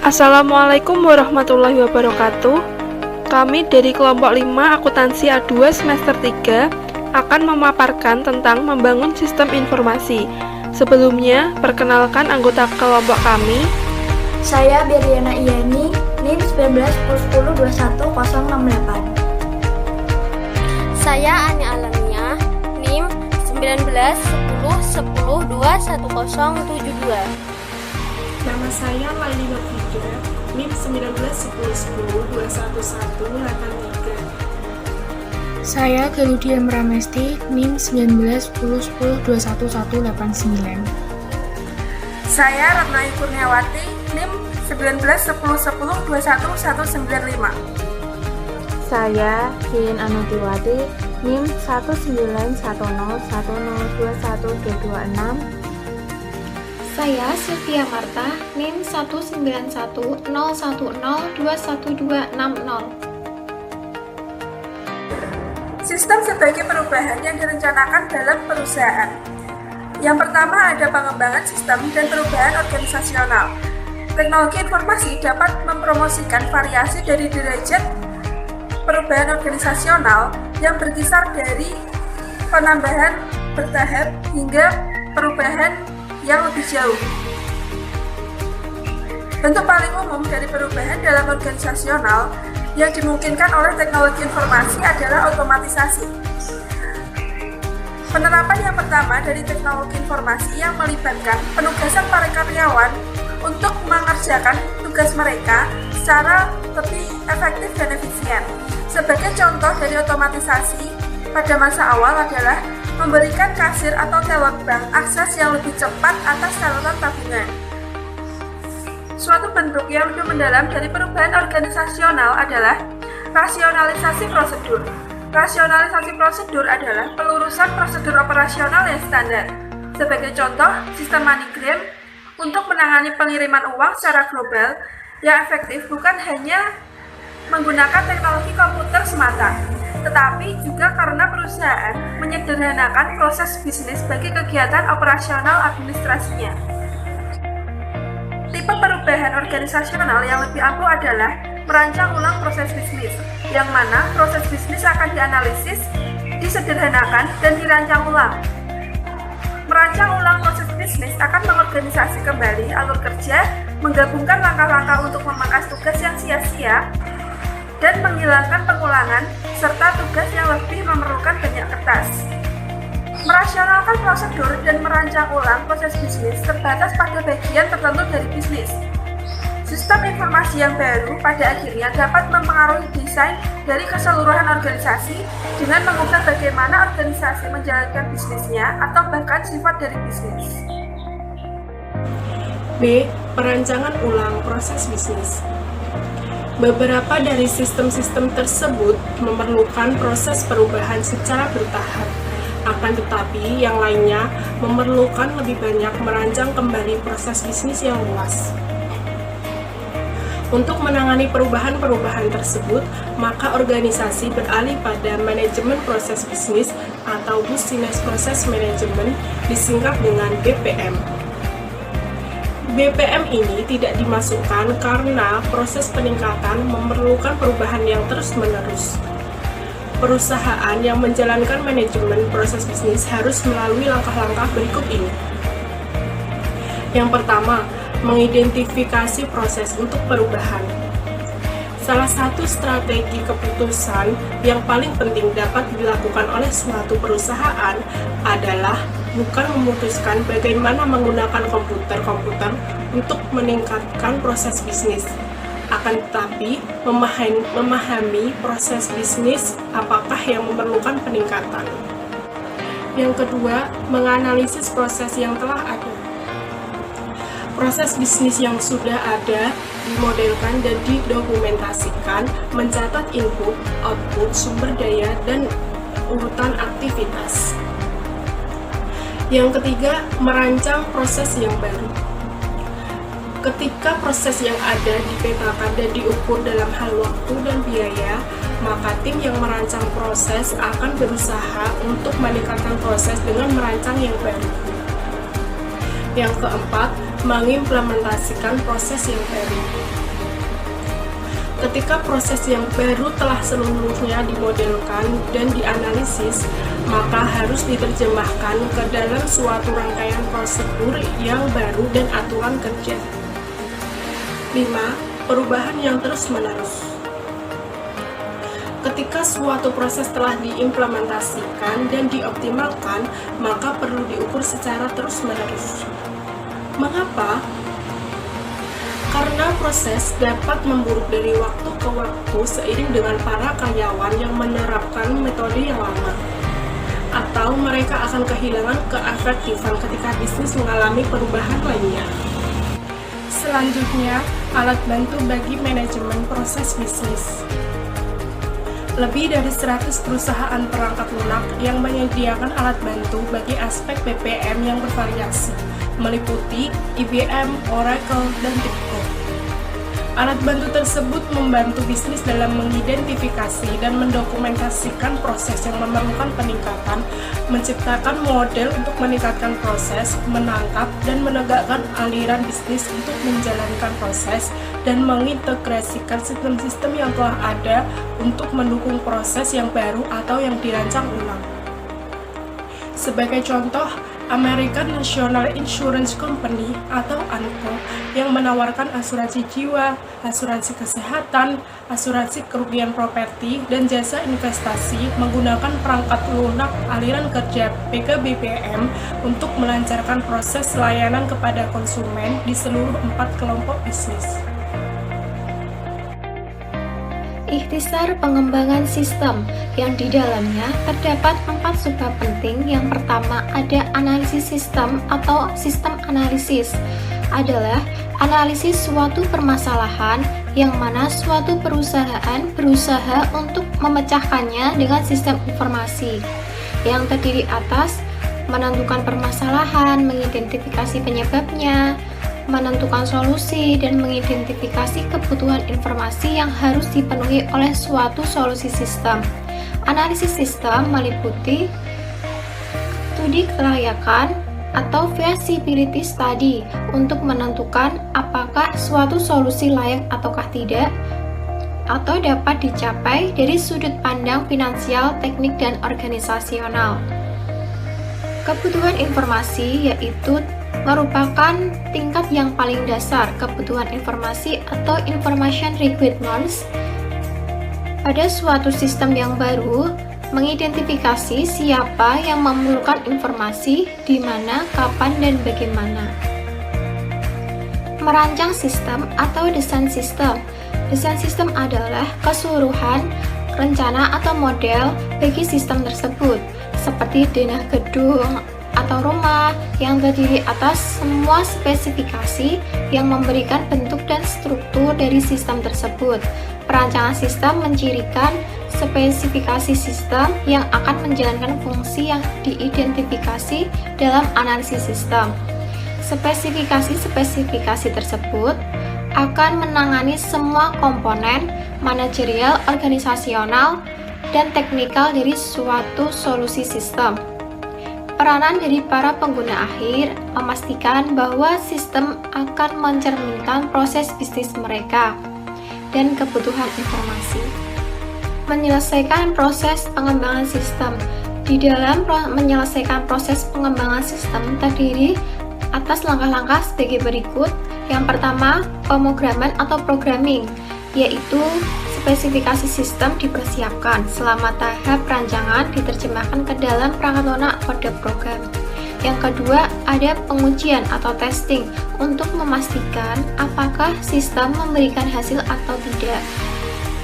Assalamualaikum warahmatullahi wabarakatuh. Kami dari kelompok 5 akuntansi A2 semester 3 akan memaparkan tentang membangun sistem informasi. Sebelumnya, perkenalkan anggota kelompok kami. Saya Beriana Iyani, NIM 1910102168. Saya Ania Alania, NIM 1910102172. Nama saya Laili Nurfida, NIM 1910211813. Saya Galudia Mramesti, NIM 191010211189. Saya Ratnai Kurniawati, NIM 191010211195. Saya Jin Anutiwati, NIM 191010212226. Saya Sylvia Marta, NIM 191010212660. Sistem sebagai perubahan yang direncanakan dalam perusahaan. Yang pertama ada pengembangan sistem dan perubahan organisasional. Teknologi informasi dapat mempromosikan variasi dari derajat perubahan organisasional yang berkisar dari penambahan bertahap hingga perubahan yang lebih jauh. Bentuk paling umum dari perubahan dalam organisasional yang dimungkinkan oleh teknologi informasi adalah otomatisasi. Penerapan yang pertama dari teknologi informasi yang melibatkan penugasan para karyawan untuk mengerjakan tugas mereka secara lebih efektif dan efisien. Sebagai contoh dari otomatisasi pada masa awal adalah memberikan kasir atau teller bank akses yang lebih cepat atas saluran tabungan. Suatu bentuk yang lebih mendalam dari perubahan organisasional adalah rasionalisasi prosedur. Rasionalisasi prosedur adalah pelurusan prosedur operasional yang standar. Sebagai contoh, sistem MoneyGram untuk menangani pengiriman uang secara global yang efektif bukan hanya menggunakan teknologi komputer semata, tetapi juga karena perusahaan menyederhanakan proses bisnis bagi kegiatan operasional administrasinya. Tipe perubahan organisasional yang lebih ampuh adalah merancang ulang proses bisnis, yang mana proses bisnis akan dianalisis, disederhanakan, dan dirancang ulang. Merancang ulang proses bisnis akan mengorganisasi kembali alur kerja, menggabungkan langkah-langkah untuk memangkas tugas yang sia-sia, dan menghilangkan pengulangan, serta tugas yang lebih memerlukan banyak kertas. Merasionalkan prosedur dan merancang ulang proses bisnis terbatas pada bagian tertentu dari bisnis. Sistem informasi yang baru pada akhirnya dapat mempengaruhi desain dari keseluruhan organisasi dengan mengubah bagaimana organisasi menjalankan bisnisnya atau bahkan sifat dari bisnis. B. Perancangan ulang proses bisnis. Beberapa dari sistem-sistem tersebut memerlukan proses perubahan secara bertahap. Akan tetapi, yang lainnya memerlukan lebih banyak merancang kembali proses bisnis yang luas. Untuk menangani perubahan-perubahan tersebut, maka organisasi beralih pada manajemen proses bisnis atau Business Process Management, disingkat dengan BPM. BPM ini tidak dimasukkan karena proses peningkatan memerlukan perubahan yang terus-menerus. Perusahaan yang menjalankan manajemen proses bisnis harus melalui langkah-langkah berikut ini. Yang pertama, mengidentifikasi proses untuk perubahan. Salah satu strategi keputusan yang paling penting dapat dilakukan oleh suatu perusahaan adalah bukan memutuskan bagaimana menggunakan komputer untuk meningkatkan proses bisnis, akan tetapi memahami proses bisnis apakah yang memerlukan peningkatan. Yang kedua, menganalisis proses yang telah ada. Proses bisnis yang sudah ada dimodelkan dan didokumentasikan, mencatat input, output, sumber daya, dan urutan aktivitas. Yang ketiga, merancang proses yang baru. Ketika proses yang ada dipetakan dan diukur dalam hal waktu dan biaya, maka tim yang merancang proses akan berusaha untuk meningkatkan proses dengan merancang yang baru. Yang keempat, mengimplementasikan proses yang baru. Ketika proses yang baru telah seluruhnya dimodelkan dan dianalisis, maka harus diterjemahkan ke dalam suatu rangkaian prosedur yang baru dan aturan kerja. 5. Perubahan yang terus-menerus. Ketika suatu proses telah diimplementasikan dan dioptimalkan, maka perlu diukur secara terus-menerus. Mengapa? Karena proses dapat memburuk dari waktu ke waktu seiring dengan para karyawan yang menerapkan metode yang lama, atau mereka akan kehilangan keefektifan ketika bisnis mengalami perubahan lainnya. Selanjutnya, alat bantu bagi manajemen proses bisnis. Lebih dari 100 perusahaan perangkat lunak yang menyediakan alat bantu bagi aspek BPM yang bervariasi, meliputi IBM, Oracle, dan TIBCO. Alat bantu tersebut membantu bisnis dalam mengidentifikasi dan mendokumentasikan proses yang memerlukan peningkatan, menciptakan model untuk meningkatkan proses, menangkap dan menegakkan aliran bisnis untuk menjalankan proses, dan mengintegrasikan sistem-sistem yang telah ada untuk mendukung proses yang baru atau yang dirancang ulang. Sebagai contoh, American National Insurance Company atau ANCO yang menawarkan asuransi jiwa, asuransi kesehatan, asuransi kerugian properti, dan jasa investasi menggunakan perangkat lunak aliran kerja PKBPM untuk melancarkan proses layanan kepada konsumen di seluruh 4 kelompok bisnis. Ikhtisar pengembangan sistem yang di dalamnya terdapat 4 subbab penting. Yang pertama ada analisis sistem atau sistem analisis, adalah analisis suatu permasalahan yang mana suatu perusahaan berusaha untuk memecahkannya dengan sistem informasi yang terdiri atas menentukan permasalahan, mengidentifikasi penyebabnya, menentukan solusi, dan mengidentifikasi kebutuhan informasi yang harus dipenuhi oleh suatu solusi sistem. Analisis sistem meliputi studi kelayakan atau feasibility study untuk menentukan apakah suatu solusi layak ataukah tidak, atau dapat dicapai dari sudut pandang finansial, teknik, dan organisasional. Kebutuhan informasi yaitu merupakan tingkat yang paling dasar kebutuhan informasi atau information requirements pada suatu sistem yang baru, mengidentifikasi siapa yang memerlukan informasi, di mana, kapan, dan bagaimana. Merancang sistem atau desain sistem. Desain sistem adalah keseluruhan rencana atau model bagi sistem tersebut, seperti denah gedung atau rumah yang terdiri atas semua spesifikasi yang memberikan bentuk dan struktur dari sistem tersebut. Perancangan sistem mencirikan spesifikasi sistem yang akan menjalankan fungsi yang diidentifikasi dalam analisis sistem. Spesifikasi-spesifikasi tersebut akan menangani semua komponen manajerial, organisasional, dan teknikal dari suatu solusi sistem. Peranan dari para pengguna akhir memastikan bahwa sistem akan mencerminkan proses bisnis mereka dan kebutuhan informasi. Menyelesaikan proses pengembangan sistem. Di dalam menyelesaikan proses pengembangan sistem terdiri atas langkah-langkah sebagai berikut. Yang pertama, pemrograman atau programming, yaitu spesifikasi sistem dipersiapkan selama tahap perancangan diterjemahkan ke dalam perangkat lunak kode program. Yang kedua, ada pengujian atau testing untuk memastikan apakah sistem memberikan hasil atau tidak.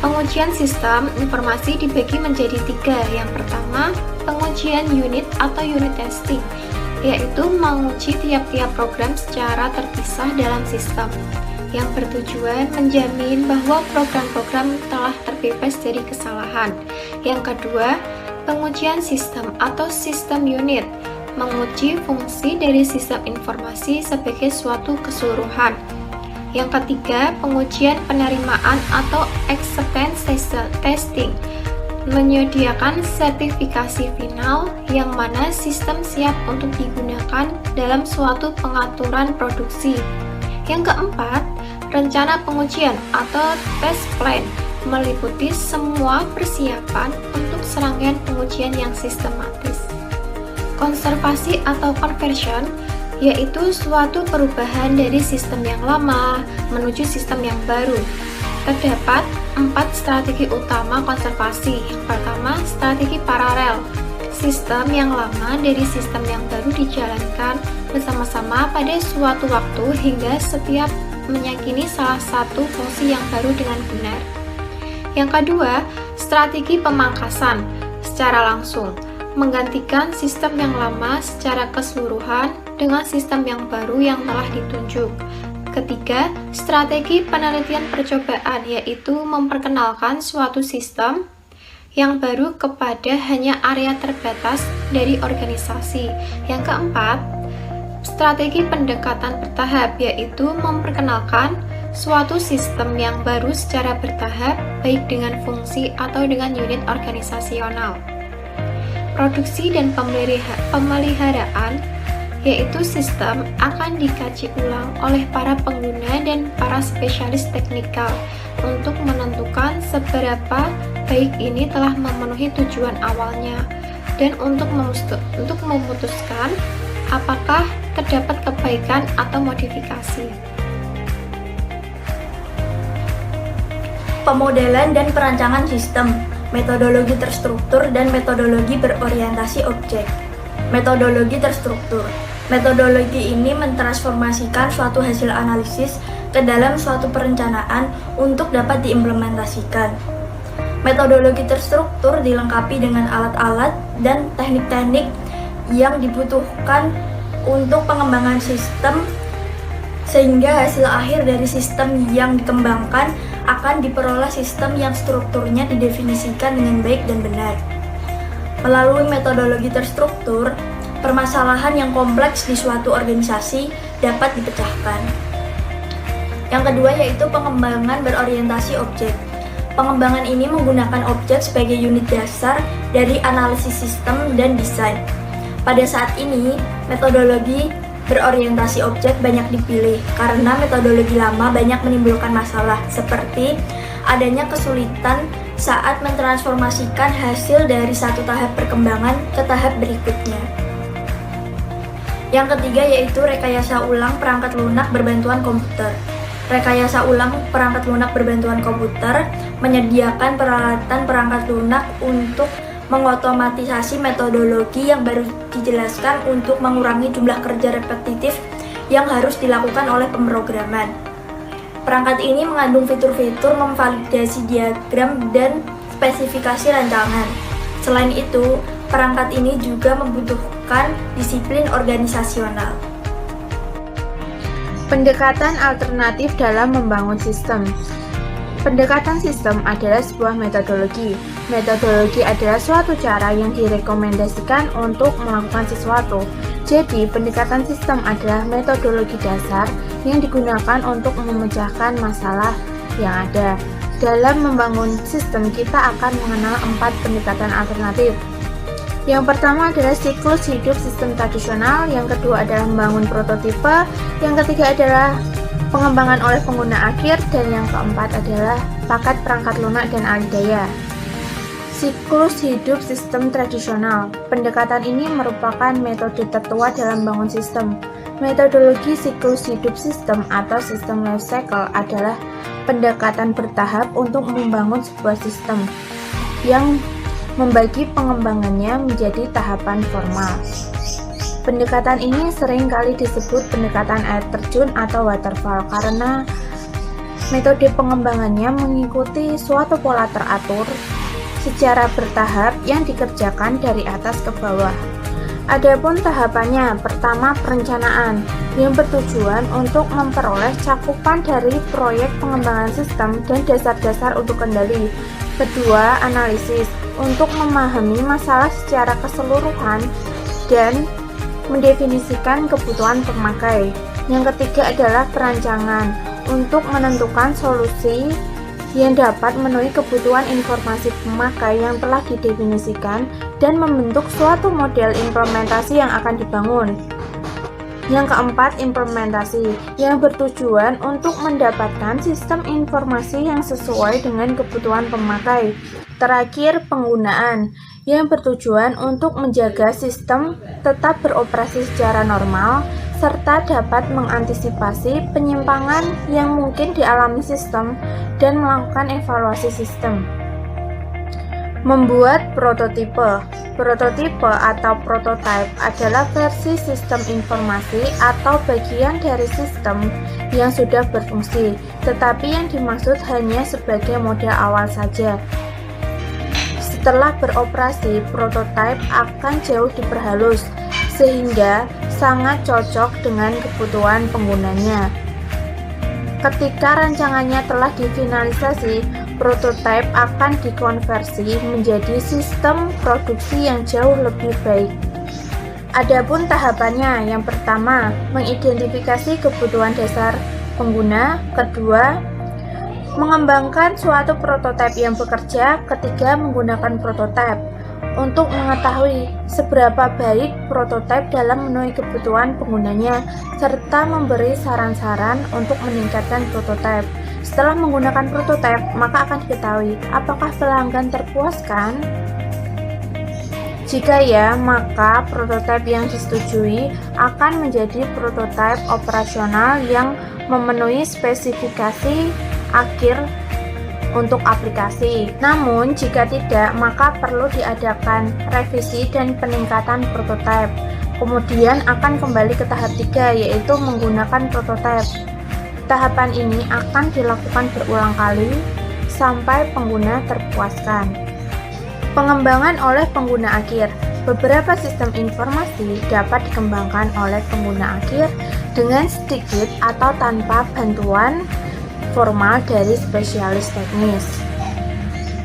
Pengujian sistem informasi dibagi menjadi 3. Yang pertama, pengujian unit atau unit testing, yaitu menguji tiap-tiap program secara terpisah dalam sistem, yang bertujuan menjamin bahwa program-program telah terbebas dari kesalahan. Yang kedua, pengujian sistem atau sistem unit, menguji fungsi dari sistem informasi sebagai suatu keseluruhan. Yang ketiga, pengujian penerimaan atau acceptance testing, menyediakan sertifikasi final yang mana sistem siap untuk digunakan dalam suatu pengaturan produksi. Yang keempat, rencana pengujian atau test plan meliputi semua persiapan untuk serangkaian pengujian yang sistematis. Konservasi atau conversion yaitu suatu perubahan dari sistem yang lama menuju sistem yang baru. Terdapat 4 strategi utama konservasi. Yang pertama, strategi paralel. Sistem yang lama dari sistem yang baru dijalankan bersama-sama pada suatu waktu hingga setiap meyakini salah satu fungsi yang baru dengan benar. Yang kedua, strategi pemangkasan secara langsung, menggantikan sistem yang lama secara keseluruhan dengan sistem yang baru yang telah ditunjuk. Ketiga, strategi penelitian percobaan yaitu memperkenalkan suatu sistem yang baru kepada hanya area terbatas dari organisasi. Yang keempat, strategi pendekatan bertahap yaitu memperkenalkan suatu sistem yang baru secara bertahap baik dengan fungsi atau dengan unit organisasional. Produksi dan pemeliharaan yaitu sistem akan dikaji ulang oleh para pengguna dan para spesialis teknikal untuk menentukan seberapa baik ini telah memenuhi tujuan awalnya dan untuk memutuskan apakah terdapat kebaikan atau modifikasi. Pemodelan dan perancangan sistem, metodologi terstruktur dan metodologi berorientasi objek. Metodologi terstruktur. Metodologi ini mentransformasikan suatu hasil analisis ke dalam suatu perencanaan untuk dapat diimplementasikan. Metodologi terstruktur dilengkapi dengan alat-alat dan teknik-teknik yang dibutuhkan untuk pengembangan sistem sehingga hasil akhir dari sistem yang dikembangkan akan diperoleh sistem yang strukturnya didefinisikan dengan baik dan benar. Melalui metodologi terstruktur, permasalahan yang kompleks di suatu organisasi dapat dipecahkan. Yang kedua yaitu pengembangan berorientasi objek. Pengembangan ini menggunakan objek sebagai unit dasar dari analisis sistem dan desain. Pada saat ini, metodologi berorientasi objek banyak dipilih karena metodologi lama banyak menimbulkan masalah seperti adanya kesulitan saat mentransformasikan hasil dari satu tahap perkembangan ke tahap berikutnya. Yang ketiga yaitu rekayasa ulang perangkat lunak berbantuan komputer. Rekayasa ulang perangkat lunak berbantuan komputer menyediakan peralatan perangkat lunak untuk mengotomatisasi metodologi yang baru dijelaskan untuk mengurangi jumlah kerja repetitif yang harus dilakukan oleh pemrograman. Perangkat ini mengandung fitur-fitur memvalidasi diagram dan spesifikasi rancangan. Selain itu, perangkat ini juga membutuhkan disiplin organisasional. Pendekatan alternatif dalam membangun sistem. Pendekatan sistem adalah sebuah metodologi. Metodologi adalah suatu cara yang direkomendasikan untuk melakukan sesuatu. Jadi, pendekatan sistem adalah metodologi dasar yang digunakan untuk memecahkan masalah yang ada. Dalam membangun sistem, kita akan mengenal 4 pendekatan alternatif. Yang pertama adalah siklus hidup sistem tradisional, yang kedua adalah membangun prototipe, yang ketiga adalah pengembangan oleh pengguna akhir, dan yang keempat adalah paket perangkat lunak dan alih daya. Siklus hidup sistem tradisional. Pendekatan ini merupakan metode tertua dalam membangun sistem. Metodologi siklus hidup sistem atau sistem life cycle adalah pendekatan bertahap untuk membangun sebuah sistem yang membagi pengembangannya menjadi tahapan formal. Pendekatan ini sering kali disebut pendekatan air terjun atau waterfall karena metode pengembangannya mengikuti suatu pola teratur secara bertahap yang dikerjakan dari atas ke bawah. Adapun tahapannya, pertama perencanaan yang bertujuan untuk memperoleh cakupan dari proyek pengembangan sistem dan dasar-dasar untuk kendali. Kedua, analisis untuk memahami masalah secara keseluruhan dan mendefinisikan kebutuhan pemakai. Yang ketiga adalah perancangan untuk menentukan solusi yang dapat memenuhi kebutuhan informasi pemakai yang telah didefinisikan dan membentuk suatu model implementasi yang akan dibangun. Yang keempat, implementasi yang bertujuan untuk mendapatkan sistem informasi yang sesuai dengan kebutuhan pemakai. Terakhir, penggunaan yang bertujuan untuk menjaga sistem tetap beroperasi secara normal serta dapat mengantisipasi penyimpangan yang mungkin dialami sistem dan melakukan evaluasi sistem. Membuat prototipe. Prototipe atau prototype adalah versi sistem informasi atau bagian dari sistem yang sudah berfungsi, tetapi yang dimaksud hanya sebagai model awal saja. Setelah beroperasi, prototipe akan jauh diperhalus, sehingga sangat cocok dengan kebutuhan penggunanya. Ketika rancangannya telah difinalisasi, prototipe akan dikonversi menjadi sistem produksi yang jauh lebih baik. Adapun tahapannya, yang pertama, mengidentifikasi kebutuhan dasar pengguna, kedua, mengembangkan suatu prototipe yang bekerja, ketiga, menggunakan prototipe untuk mengetahui seberapa baik prototipe dalam memenuhi kebutuhan penggunanya, serta memberi saran-saran untuk meningkatkan prototipe. Setelah menggunakan prototipe, maka akan diketahui apakah pelanggan terpuaskan. Jika ya, maka prototipe yang disetujui akan menjadi prototipe operasional yang memenuhi spesifikasi akhir untuk aplikasi. Namun, jika tidak, maka perlu diadakan revisi dan peningkatan prototipe. Kemudian akan kembali ke tahap 3, yaitu menggunakan prototipe. Tahapan ini akan dilakukan berulang kali sampai pengguna terpuaskan. Pengembangan oleh pengguna akhir. Beberapa sistem informasi dapat dikembangkan oleh pengguna akhir dengan sedikit atau tanpa bantuan formal dari spesialis teknis.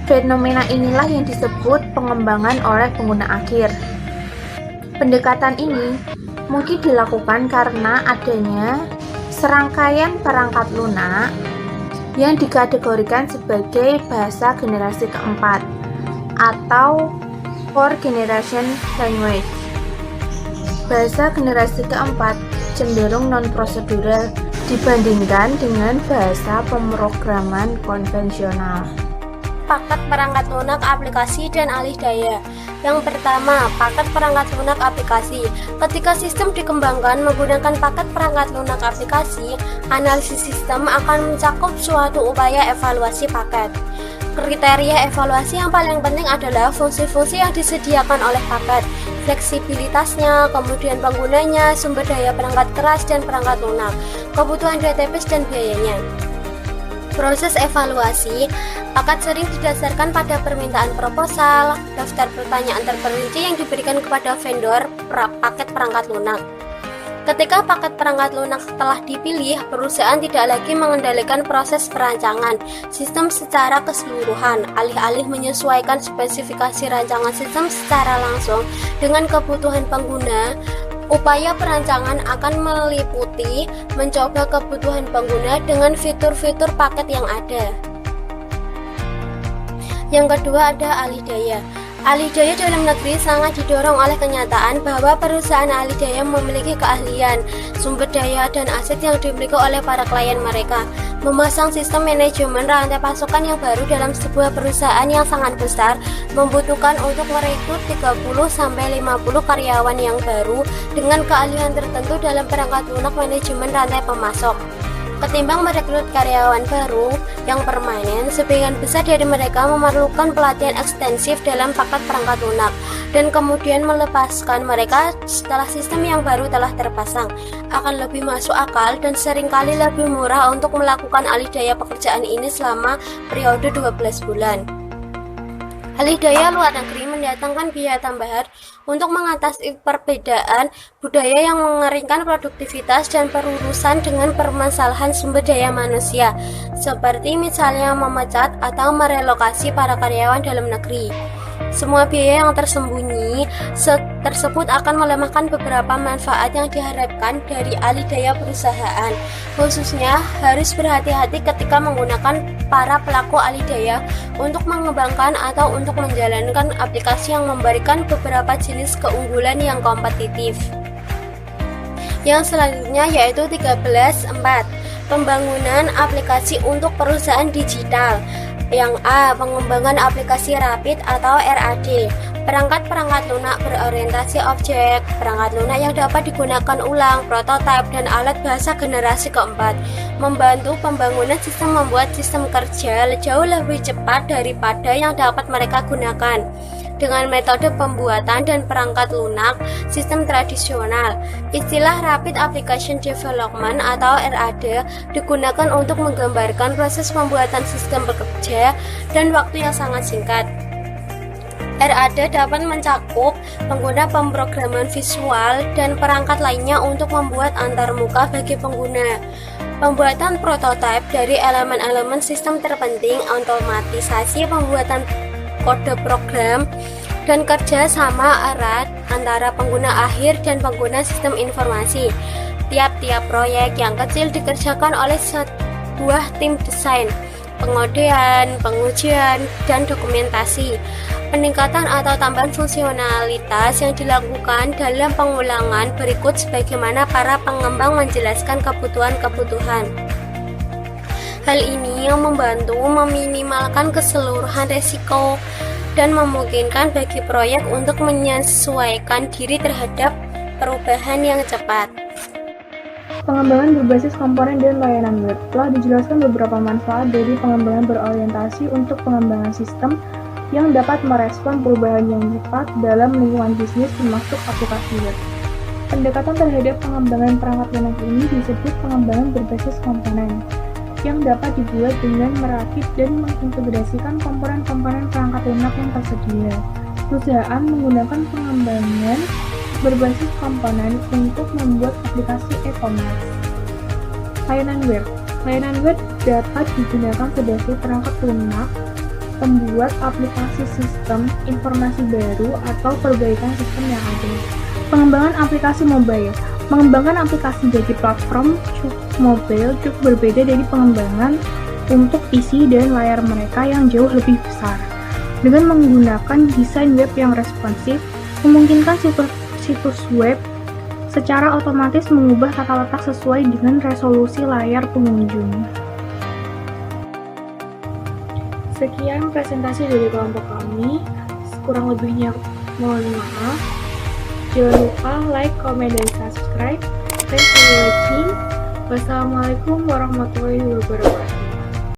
Fenomena inilah yang disebut pengembangan oleh pengguna akhir. Pendekatan ini mungkin dilakukan karena adanya serangkaian perangkat lunak yang dikategorikan sebagai bahasa generasi keempat atau Fourth Generation Language. Bahasa generasi keempat cenderung non-prosedural dibandingkan dengan bahasa pemrograman konvensional. Paket perangkat lunak aplikasi dan alih daya. Yang pertama, paket perangkat lunak aplikasi. Ketika sistem dikembangkan menggunakan paket perangkat lunak aplikasi, analisis sistem akan mencakup suatu upaya evaluasi paket. Kriteria evaluasi yang paling penting adalah fungsi-fungsi yang disediakan oleh paket, fleksibilitasnya, kemudian penggunanya, sumber daya perangkat keras dan perangkat lunak, kebutuhan database dan biayanya. Proses evaluasi, paket sering didasarkan pada permintaan proposal, daftar pertanyaan terperinci yang diberikan kepada vendor paket perangkat lunak. Ketika paket perangkat lunak telah dipilih, perusahaan tidak lagi mengendalikan proses perancangan sistem secara keseluruhan, alih-alih menyesuaikan spesifikasi rancangan sistem secara langsung dengan kebutuhan pengguna. Upaya perancangan akan meliputi mencoba kebutuhan pengguna dengan fitur-fitur paket yang ada. Yang kedua ada alih daya. Alih daya dalam negeri sangat didorong oleh kenyataan bahwa perusahaan alih daya memiliki keahlian, sumber daya, dan aset yang dimiliki oleh para klien mereka. Memasang sistem manajemen rantai pasokan yang baru dalam sebuah perusahaan yang sangat besar membutuhkan untuk merekrut 30-50 karyawan yang baru dengan keahlian tertentu dalam perangkat lunak manajemen rantai pemasok. Ketimbang merekrut karyawan baru yang permanen, sebagian besar dari mereka memerlukan pelatihan ekstensif dalam paket perangkat lunak dan kemudian melepaskan mereka setelah sistem yang baru telah terpasang. Akan lebih masuk akal dan seringkali lebih murah untuk melakukan alih daya pekerjaan ini selama periode 12 bulan. Alih daya luar negeri mendatangkan biaya tambahan untuk mengatasi perbedaan budaya yang mengeringkan produktivitas dan berurusan dengan permasalahan sumber daya manusia, seperti misalnya memecat atau merelokasi para karyawan dalam negeri. Semua biaya yang tersembunyi tersebut akan melemahkan beberapa manfaat yang diharapkan dari alih daya perusahaan. Khususnya harus berhati-hati ketika menggunakan para pelaku alih daya untuk mengembangkan atau untuk menjalankan aplikasi yang memberikan beberapa jenis keunggulan yang kompetitif. Yang selanjutnya yaitu 13.4. Pembangunan aplikasi untuk perusahaan digital. Yang A. Pengembangan aplikasi rapid atau RAD. Perangkat-perangkat lunak berorientasi objek, perangkat lunak yang dapat digunakan ulang, prototipe, dan alat bahasa generasi keempat, membantu pembangunan sistem membuat sistem kerja jauh lebih cepat daripada yang dapat mereka gunakan dengan metode pembuatan dan perangkat lunak sistem tradisional. Istilah Rapid Application Development atau RAD digunakan untuk menggambarkan proses pembuatan sistem bekerja dan waktu yang sangat singkat. RAD dapat mencakup pengguna pemrograman visual dan perangkat lainnya untuk membuat antarmuka bagi pengguna. Pembuatan prototipe dari elemen-elemen sistem terpenting, otomatisasi pembuatan kode program, dan kerja sama erat antara pengguna akhir dan pengguna sistem informasi. Tiap-tiap proyek yang kecil dikerjakan oleh sebuah tim desain, pengodean, pengujian, dan dokumentasi. Peningkatan atau tambahan fungsionalitas yang dilakukan dalam pengulangan berikut sebagaimana para pengembang menjelaskan kebutuhan-kebutuhan. Hal ini yang membantu meminimalkan keseluruhan resiko dan memungkinkan bagi proyek untuk menyesuaikan diri terhadap perubahan yang cepat. Pengembangan berbasis komponen dan layanan web. Telah dijelaskan beberapa manfaat dari pengembangan berorientasi untuk pengembangan sistem yang dapat merespon perubahan yang cepat dalam lingkungan bisnis termasuk aplikasi web. Pendekatan terhadap pengembangan perangkat lunak ini disebut pengembangan berbasis komponen, yang dapat dibuat dengan merakit dan mengintegrasikan komponen-komponen perangkat lunak yang tersedia. Perusahaan menggunakan pengembangan berbasis komponen untuk membuat aplikasi e-commerce. Layanan web. Layanan web dapat digunakan sebagai perangkat lunak pembuat aplikasi sistem informasi baru atau perbaikan sistem yang ada. Pengembangan aplikasi mobile. Mengembangkan aplikasi jadi platform mobile cukup berbeda dari pengembangan untuk PC dan layar mereka yang jauh lebih besar. Dengan menggunakan desain web yang responsif, memungkinkan situs web secara otomatis mengubah tata letak sesuai dengan resolusi layar pengunjung. Sekian presentasi dari kelompok kami. Kurang lebihnya mohon maaf. Jangan lupa like, comment, dan subscribe. Thanks for watching. Wassalamualaikum warahmatullahi wabarakatuh.